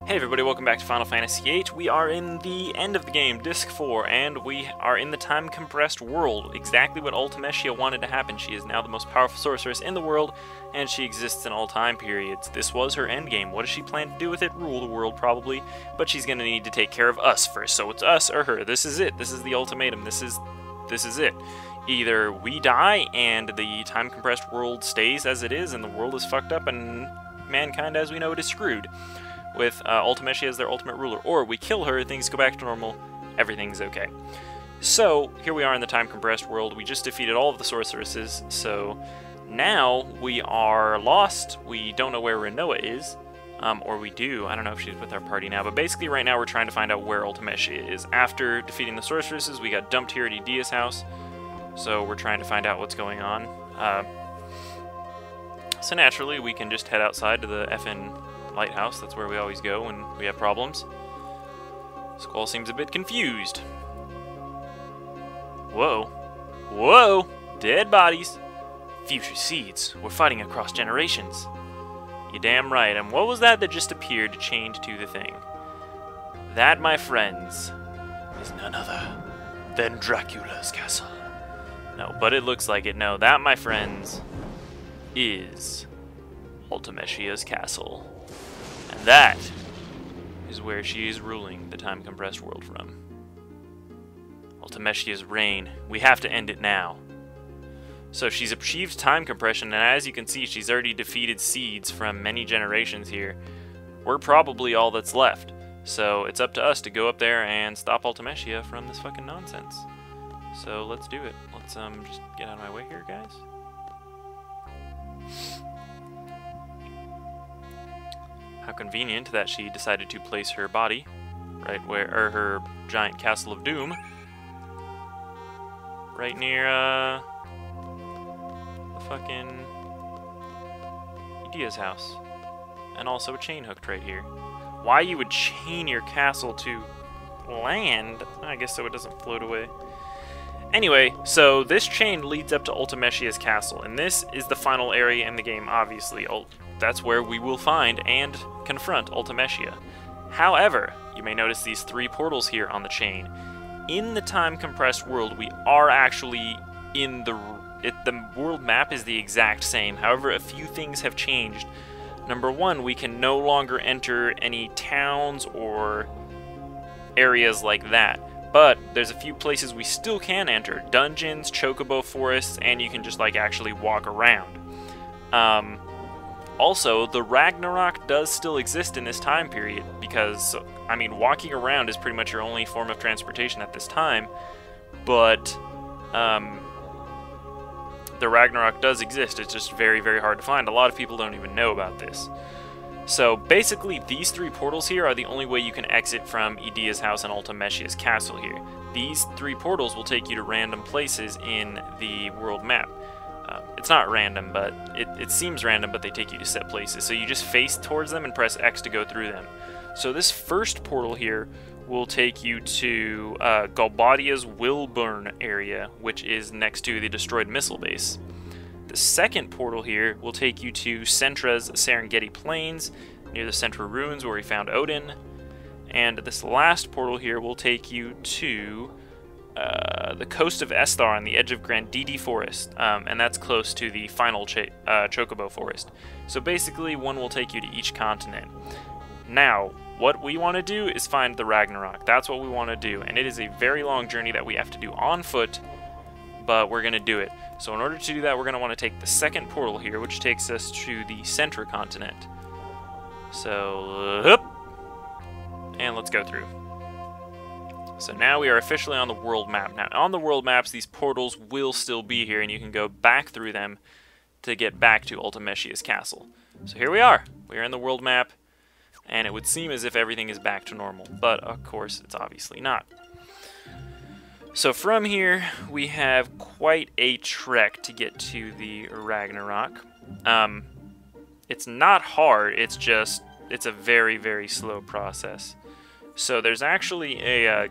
Hey everybody, welcome back to Final Fantasy VIII. We are in the end of the game, Disc 4, and we are in the time-compressed world. Exactly what Ultimecia wanted to happen. She is now the most powerful sorceress in the world, and she exists in all time periods. This was her endgame. What does she plan to do with it? Rule the world, probably. But she's going to need to take care of us first, so it's us or her. This is it. This is the ultimatum. This is it. Either we die, and the time-compressed world stays as it is, and the world is fucked up, and mankind as we know it is screwed, with Ultimecia as their ultimate ruler. Or we kill her, things go back to normal, everything's okay. So, here we are in the time-compressed world. We just defeated all of the sorceresses, so now we are lost. We don't know where Rinoa is, or we do. I don't know if she's with our party now, but basically right now we're trying to find out where Ultimecia is. After defeating the sorceresses, we got dumped here at Idia's house, so we're trying to find out what's going on. So naturally, we can just head outside to the effing lighthouse. That's where we always go when we have problems. Squall seems a bit confused. Whoa. Whoa! Dead bodies! Future seeds. We're fighting across generations. You're damn right. And what was that just appeared chained to the thing? That, my friends, is none other than Dracula's castle. No, but it looks like it. No, that, my friends, is Ultimecias Castle. And that is where she is ruling the time-compressed world from. Ultimecia's reign. We have to end it now. So she's achieved time compression, and as you can see, she's already defeated seeds from many generations here. We're probably all that's left. So it's up to us to go up there and stop Ultimecia from this fucking nonsense. So let's do it. Let's just get out of my way here, guys. How convenient that she decided to place her body right where, or her giant castle of doom, right near the fucking Idia's house, and also chain hooked right here. Why you would chain your castle to land? I guess so it doesn't float away. Anyway, so this chain leads up to Ultimecia's castle, and this is the final area in the game, obviously. That's where we will find and confront Ultimecia. However, you may notice these three portals here on the chain. In the time-compressed world, we are actually in the world map is the exact same. However, a few things have changed. Number one, we can no longer enter any towns or areas like that. But there's a few places we still can enter. Dungeons, chocobo forests, and you can just like actually walk around. Also, the Ragnarok does still exist in this time period because, I mean, walking around is pretty much your only form of transportation at this time, but the Ragnarok does exist. It's just very, very hard to find. A lot of people don't even know about this. So basically, these three portals here are the only way you can exit from Idia's house and Ultimecia's castle here. These three portals will take you to random places in the world map. It's not random, but it seems random, but they take you to set places. So you just face towards them and press X to go through them. So this first portal here will take you to Galbadia's Wilburn area, which is next to the destroyed missile base. The second portal here will take you to Centra's Serengeti Plains, near the Centra ruins where we found Odin. And this last portal here will take you to the coast of Esthar on the edge of Grandidi Forest, and that's close to the final Chocobo Forest. So basically, one will take you to each continent. Now, what we want to do is find the Ragnarok. That's what we want to do, and it is a very long journey that we have to do on foot, but we're going to do it. So in order to do that, we're going to want to take the second portal here, which takes us to the Centra continent. So, and let's go through. So now we are officially on the world map. Now, on the world maps, these portals will still be here, and you can go back through them to get back to Ultimecia's castle. So here we are. We are in the world map, and it would seem as if everything is back to normal, but of course, it's obviously not. So from here, we have quite a trek to get to the Ragnarok. It's not hard, it's a very, very slow process. So there's actually a,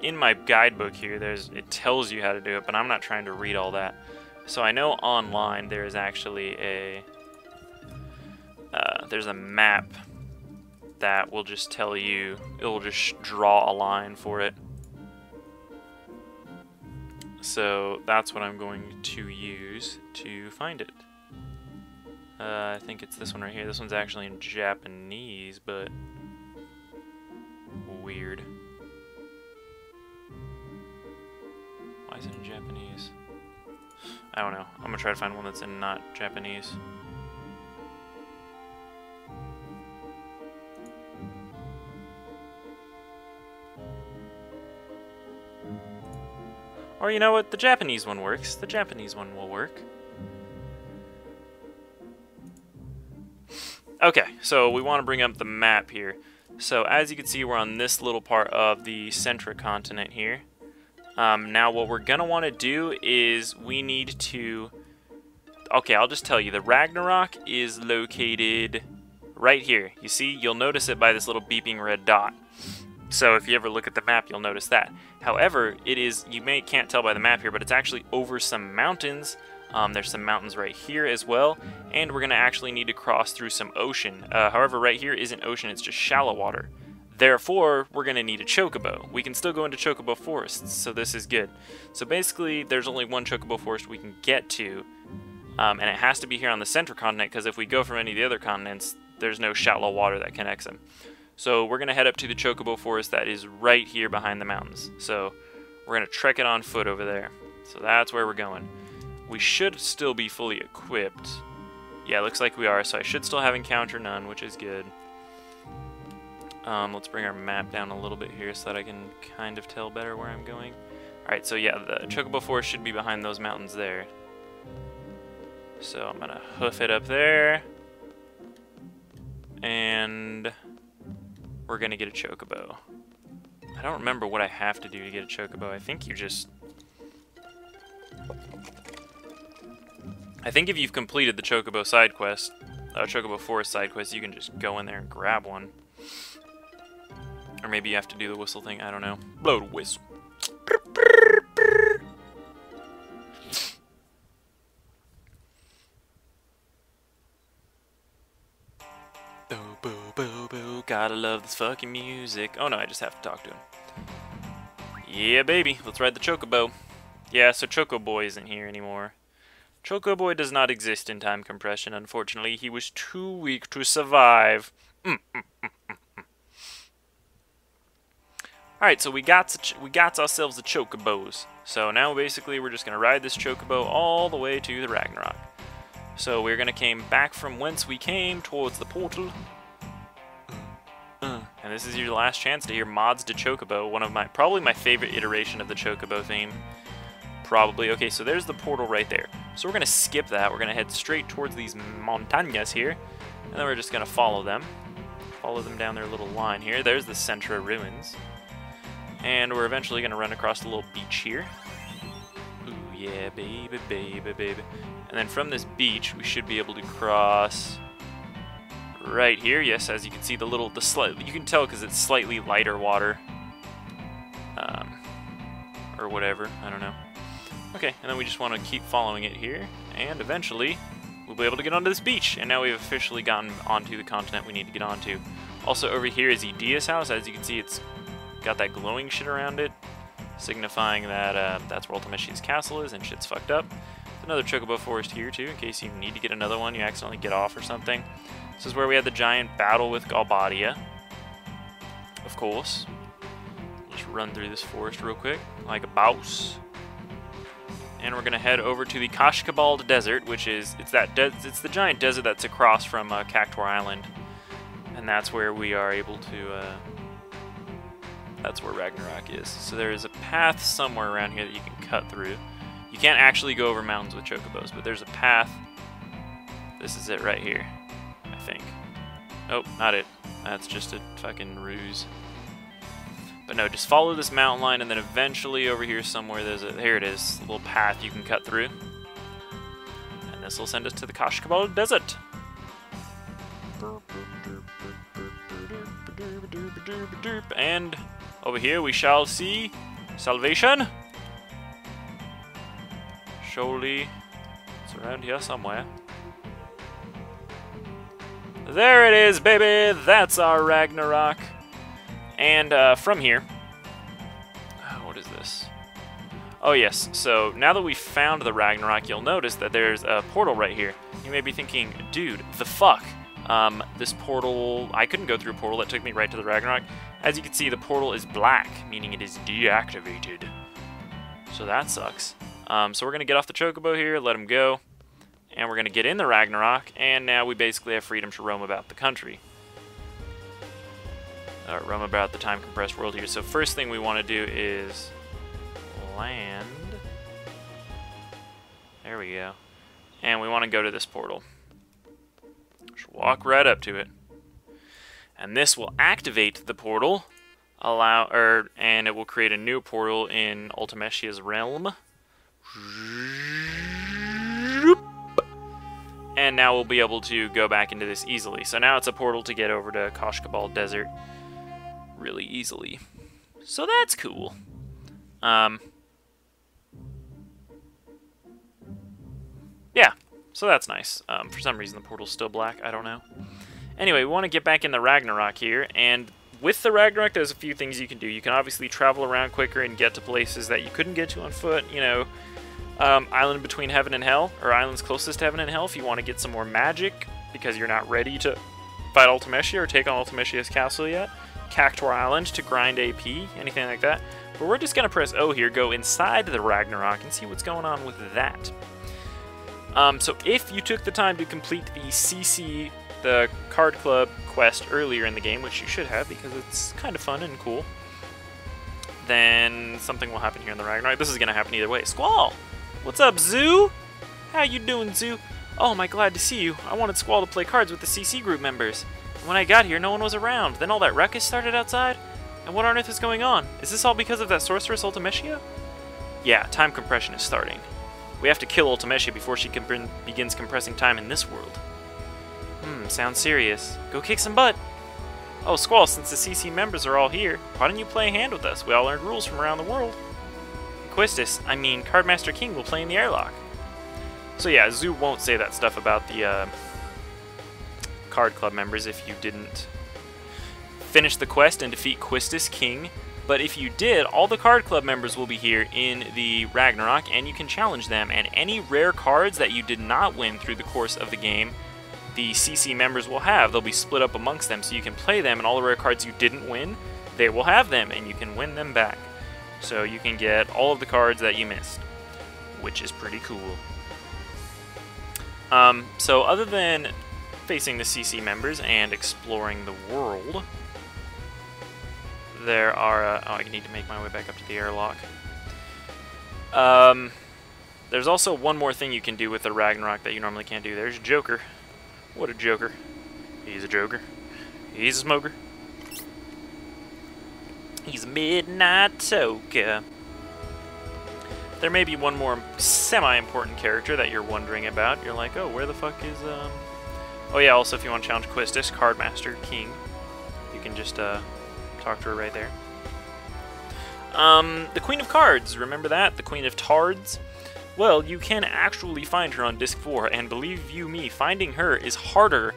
in my guidebook here, it tells you how to do it, but I'm not trying to read all that. So I know online there is actually there's a map that will just tell you, it will just draw a line for it. So that's what I'm going to use to find it. I think it's this one right here. This one's actually in Japanese, but weird. Why is it in Japanese? I don't know. I'm gonna try to find one that's in not Japanese. Or you know what? The Japanese one works. The Japanese one will work. Okay, so we want to bring up the map here. So as you can see, we're on this little part of the Centra continent here. Now what we're going to want to do is we need to... Okay, I'll just tell you. The Ragnarok is located right here. You see, you'll notice it by this little beeping red dot. So if you ever look at the map, you'll notice that. However, it is, you can't tell by the map here, but it's actually over some mountains. There's some mountains right here as well, and we're going to actually need to cross through some ocean. However, right here isn't ocean, it's just shallow water. Therefore, we're going to need a chocobo. We can still go into chocobo forests, so this is good. So basically, there's only one chocobo forest we can get to, and it has to be here on the Centra continent, because if we go from any of the other continents, there's no shallow water that connects them. So we're going to head up to the chocobo forest that is right here behind the mountains. So we're going to trek it on foot over there. So that's where we're going. We should still be fully equipped. Yeah, looks like we are, so I should still have encounter none, which is good. Let's bring our map down a little bit here so that I can kind of tell better where I'm going. Alright, so yeah, the chocobo forest should be behind those mountains there. So I'm going to hoof it up there. And we're going to get a chocobo. I don't remember what I have to do to get a chocobo. I think you just... I think if you've completed the chocobo side quest, chocobo forest side quest, you can just go in there and grab one. Or maybe you have to do the whistle thing, I don't know. Blow the whistle. Boo, boo, boo, boo, gotta love this fucking music. Oh no, I just have to talk to him. Yeah, baby, let's ride the chocobo. Yeah, so Chocoboy isn't here anymore. Chocoboy does not exist in time compression, unfortunately. He was too weak to survive. Alright, so we got ourselves the chocobos. So now basically we're just going to ride this chocobo all the way to the Ragnarok. So we're going to came back from whence we came towards the portal. And this is your last chance to hear mods to chocobo, one of probably my favorite iteration of the chocobo theme. Probably. Okay, so there's the portal right there. So we're going to skip that. We're going to head straight towards these montañas here. And then we're just going to follow them. Follow them down their little line here. There's the Centra ruins. And we're eventually going to run across the little beach here. Ooh, yeah, baby, baby, baby. And then from this beach, we should be able to cross right here. Yes, as you can see, you can tell because it's slightly lighter water. Or whatever, I don't know. Okay, and then we just want to keep following it here, and eventually we'll be able to get onto this beach. And now we've officially gotten onto the continent we need to get onto. Also over here is Idia's house. As you can see, it's got that glowing shit around it, signifying that that's where Ultimecias Castle is, and shit's fucked up. There's another chocobo forest here too, in case you need to get another one, you accidentally get off or something. This is where we had the giant battle with Galbadia, of course. Just run through this forest real quick, like a boss. And we're gonna head over to the Kashkabald Desert, which is it's the giant desert that's across from Cactuar Island, and that's where we are able to. That's where Ragnarok is. So there is a path somewhere around here that you can cut through. You can't actually go over mountains with chocobos, but there's a path. This is it right here, I think. Oh, not it. That's just a fucking ruse. But no, just follow this mountain line, and then eventually over here somewhere here it is, a little path you can cut through. And this will send us to the Kashkabald Desert. And over here we shall see salvation. Surely it's around here somewhere. There it is, baby! That's our Ragnarok. And from here... what is this? Oh yes, so now that we've found the Ragnarok, you'll notice that there's a portal right here. You may be thinking, dude, the fuck? This portal... I couldn't go through a portal that took me right to the Ragnarok. As you can see, the portal is black, meaning it is deactivated. So that sucks. So we're going to get off the Chocobo here, let him go. And we're going to get in the Ragnarok, and now we basically have freedom to roam about the country. Roam about the time-compressed world here. So first thing we want to do is land. There we go. And we want to go to this portal. Just walk right up to it. And this will activate the portal, and it will create a new portal in Ultimecias realm. And now we'll be able to go back into this easily. So now it's a portal to get over to Kashkabal Desert really easily. So that's cool. Yeah, so that's nice. For some reason the portal's still black, I don't know. Anyway, we want to get back in the Ragnarok here, and with the Ragnarok there's a few things you can do. You can obviously travel around quicker and get to places that you couldn't get to on foot, you know, island between heaven and hell, or islands closest to heaven and hell if you want to get some more magic, because you're not ready to fight Ultimechia or take on Ultimecias Castle yet. Cactuar Island to grind AP, anything like that. But we're just going to press O here, go inside the Ragnarok, and see what's going on with that. So if you took the time to complete the CC, the Card Club quest earlier in the game, which you should have because it's kind of fun and cool, then something will happen here in the Ragnarok. This is going to happen either way. Squall! What's up, Zoo? How you doing, Zoo? Oh, am I glad to see you. I wanted Squall to play cards with the CC group members. When I got here, no one was around. Then all that ruckus started outside? And what on earth is going on? Is this all because of that sorceress Ultimechia? Yeah, time compression is starting. We have to kill Ultimechia before she begins compressing time in this world. Sounds serious. Go kick some butt. Oh, Squall, since the CC members are all here, why don't you play a hand with us? We all learned rules from around the world. Cardmaster King will play in the airlock. So yeah, Zoo won't say that stuff about the Card Club members if you didn't finish the quest and defeat Quistis King. But if you did, all the Card Club members will be here in the Ragnarok, and you can challenge them. And any rare cards that you did not win through the course of the game, the CC members will have. They'll be split up amongst them, so you can play them, and all the rare cards you didn't win, they will have them, and you can win them back. So you can get all of the cards that you missed, which is pretty cool. So other than facing the CC members and exploring the world, there are... oh, I need to make my way back up to the airlock. There's also one more thing you can do with the Ragnarok that you normally can't do. There's Joker. What a joker. He's a joker. He's a smoker. He's a midnight toker. There may be one more semi-important character that you're wondering about. You're like, oh, where the fuck is... Oh yeah, also if you want to challenge Quistis, Cardmaster King, you can just talk to her right there. The Queen of Cards, remember that? The Queen of Tards? Well, you can actually find her on Disc 4, and believe you me, finding her is harder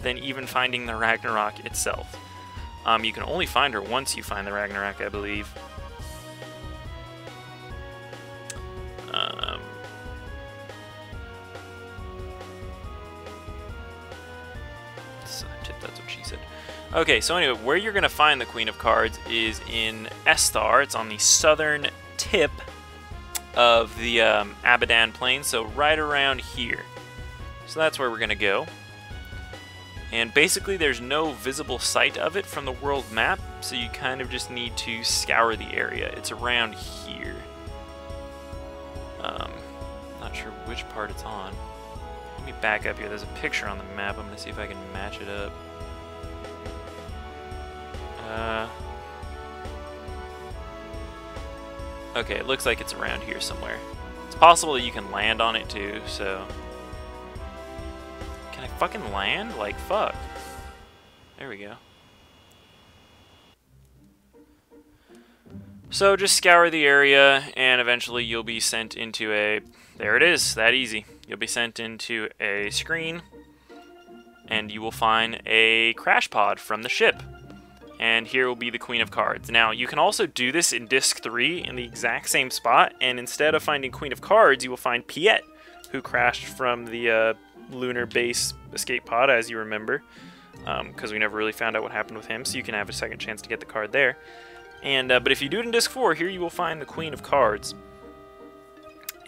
than even finding the Ragnarok itself. You can only find her once you find the Ragnarok, I believe. That's what she said. Okay, so anyway, where you're going to find the Queen of Cards is in Esthar. It's on the southern tip of the Abadan Plain, so right around here. So that's where we're going to go. And basically there's no visible sight of it from the world map, so you kind of just need to scour the area. It's around here. Not sure which part it's on. Let me back up here. There's a picture on the map. I'm going to see if I can match it up. Okay, it looks like it's around here somewhere. It's possible that you can land on it too, so... Can I fucking land? Like, fuck. There we go. So just scour the area, and eventually you'll be sent into a... There it is, that easy. You'll be sent into a screen, and you will find a crash pod from the ship. And here will be the Queen of Cards. Now, you can also do this in Disc 3 in the exact same spot, and instead of finding Queen of Cards, you will find Piet, who crashed from the lunar base escape pod, as you remember, because we never really found out what happened with him, so you can have a second chance to get the card there. And but if you do it in Disc 4, here you will find the Queen of Cards.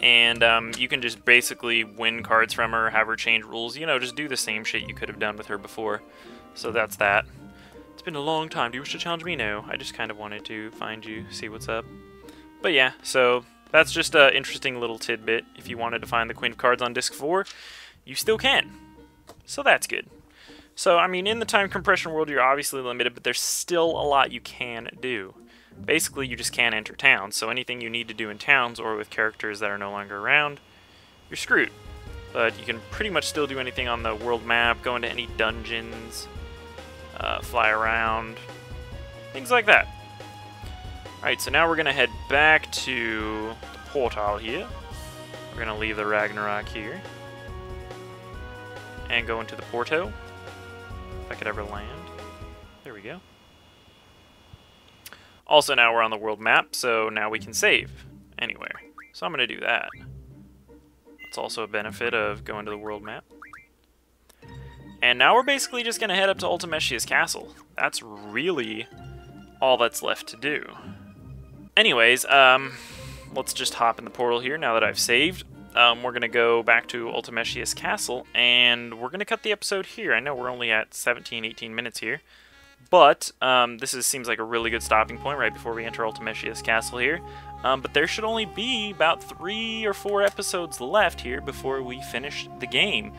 And you can just basically win cards from her, have her change rules, you know, just do the same shit you could have done with her before. So that's that. It's been a long time. Do you wish to challenge me? No. I just kind of wanted to find you, see what's up. But yeah, so that's just an interesting little tidbit. If you wanted to find the Queen of Cards on Disc 4, you still can. So that's good. So, I mean, in the time compression world, you're obviously limited, but there's still a lot you can do. Basically, you just can't enter towns, so anything you need to do in towns or with characters that are no longer around, you're screwed. But you can pretty much still do anything on the world map, go into any dungeons, fly around, things like that. Alright, so now we're going to head back to the portal here. We're going to leave the Ragnarok here. And go into the Porto. If I could ever land. There we go. Also, now we're on the world map, so now we can save anywhere. So I'm going to do that. That's also a benefit of going to the world map. And now we're basically just going to head up to Ultimecias Castle. That's really all that's left to do. Anyways, let's just hop in the portal here now that I've saved. We're going to go back to Ultimecias Castle, and we're going to cut the episode here. I know we're only at 17, 18 minutes here, but seems like a really good stopping point right before we enter Ultimecias Castle here. But there should only be about 3 or 4 episodes left here before we finish the game.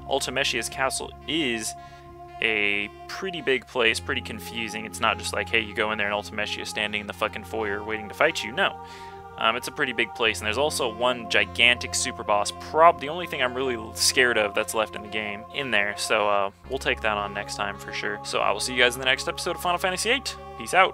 Ultimecias Castle is a pretty big place, pretty confusing. It's not just like, hey, you go in there and Ultimecia's standing in the fucking foyer waiting to fight you. No. It's a pretty big place, and there's also one gigantic super boss, the only thing I'm really scared of that's left in the game, in there, so we'll take that on next time for sure. So I will see you guys in the next episode of Final Fantasy VIII. Peace out.